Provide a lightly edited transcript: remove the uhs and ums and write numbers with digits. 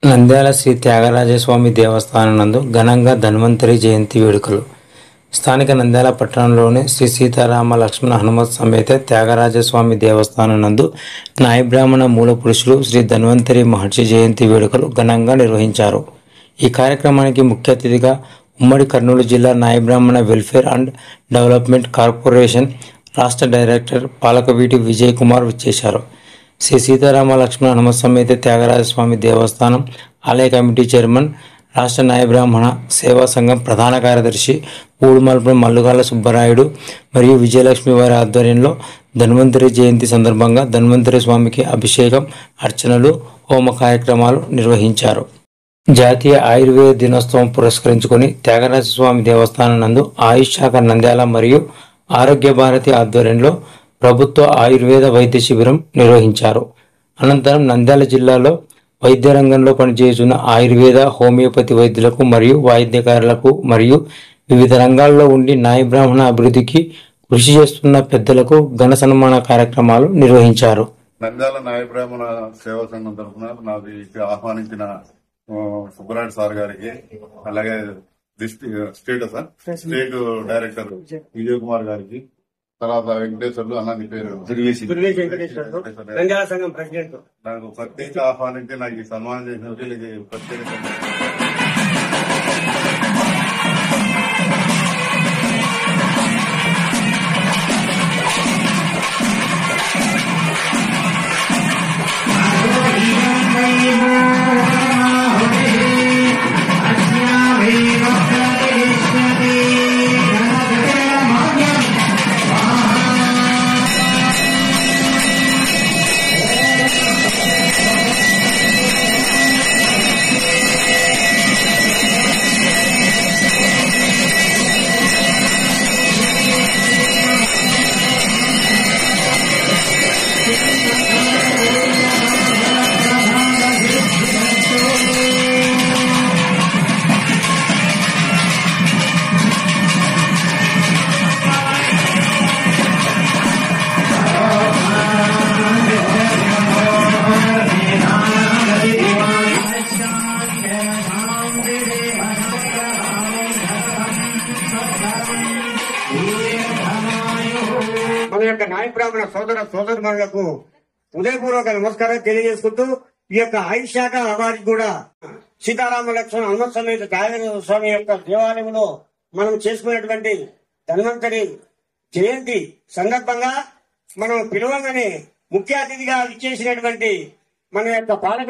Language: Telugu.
నంద్యాల శ్రీ త్యాగరాజస్వామి దేవస్థానం నందు ఘనంగా ధన్వంతరి జయంతి వేడుకలు. స్థానిక నంద్యాల పట్టణంలోని శ్రీ సీతారామ లక్ష్మణ హనుమత్ సమేత త్యాగరాజస్వామి దేవస్థానం నందు నాయ బ్రాహ్మణ మూల పురుషులు శ్రీ ధన్వంతరి మహర్షి జయంతి వేడుకలు ఘనంగా నిర్వహించారు. ఈ కార్యక్రమానికి ముఖ్య అతిథిగా ఉమ్మడి కర్నూలు జిల్లా నాయ బ్రాహ్మణ వెల్ఫేర్ అండ్ డెవలప్మెంట్ కార్పొరేషన్ రాష్ట్ర డైరెక్టర్ పాలకవీటి విజయ్ కుమార్ విచ్చేశారు. శ్రీ సీతారామ లక్ష్మణ హనుమత్ సమేత త్యాగరాజస్వామి దేవస్థానం ఆలయ కమిటీ చైర్మన్, రాష్ట్ర నాయ బ్రాహ్మణ సేవా సంఘం ప్రధాన కార్యదర్శి ఊడుమల్పురం మల్లుగాల సుబ్బరాయుడు మరియు విజయలక్ష్మి వారి ఆధ్వర్యంలో ధన్వంతరి జయంతి సందర్భంగా ధన్వంతరి స్వామికి అభిషేకం, అర్చనలు, హోమ కార్యక్రమాలు నిర్వహించారు. జాతీయ ఆయుర్వేద దినోత్సవం పురస్కరించుకొని త్యాగరాజస్వామి దేవస్థానం నందు ఆయుష్ శాఖ నంద్యాల మరియు ఆరోగ్య భారతి ఆధ్వర్యంలో ప్రభుత్వ ఆయుర్వేద వైద్య శిబిరం నిర్వహించారు. అనంతరం నంద్యాల జిల్లాలో వైద్య రంగంలో పనిచేస్తున్న ఆయుర్వేద, హోమియోపతి వైద్యులకు మరియు వాయిద్యకారులకు మరియు వివిధ రంగాల్లో ఉండి నాయ బ్రాహ్మణ అభివృద్ధికి కృషి చేస్తున్న పెద్దలకు ఘన సన్మాన కార్యక్రమాలు నిర్వహించారు. నంద్యాల నాయ బ్రాహ్మణ సేవా సంఘం తరఫున నాకు ఆహ్వానించిన సుబ్బరాయుడు సార్ గారికి, అలాగే స్టేట్ డైరెక్టర్ విజయ్ కుమార్ గారికి, తర్వాత వెంకటేశ్వర్లు అన్న పేరు నాకు ప్రత్యేక ఆహ్వానించి నాకు ఈ సన్మానం చేసిన ప్రత్యేక మన యొక్క నాయ బ్రాహ్మణ సోదరులకు ఉదయపూర్వక నమస్కారం తెలియజేసుకుంటూ ఈ యొక్క ఆయుష్ శాఖ వారికి కూడా సీతారామ లక్ష్మణ హనుమత్ సమేత త్యాగరాజ స్వామి యొక్క దేవాలయంలో మనం చేసుకున్నటువంటి ధన్వంతరి జయంతి సందర్భంగా మనం పిలవంగానే ముఖ్య అతిథిగా ఇచ్చేసినటువంటి మన యొక్క పాలక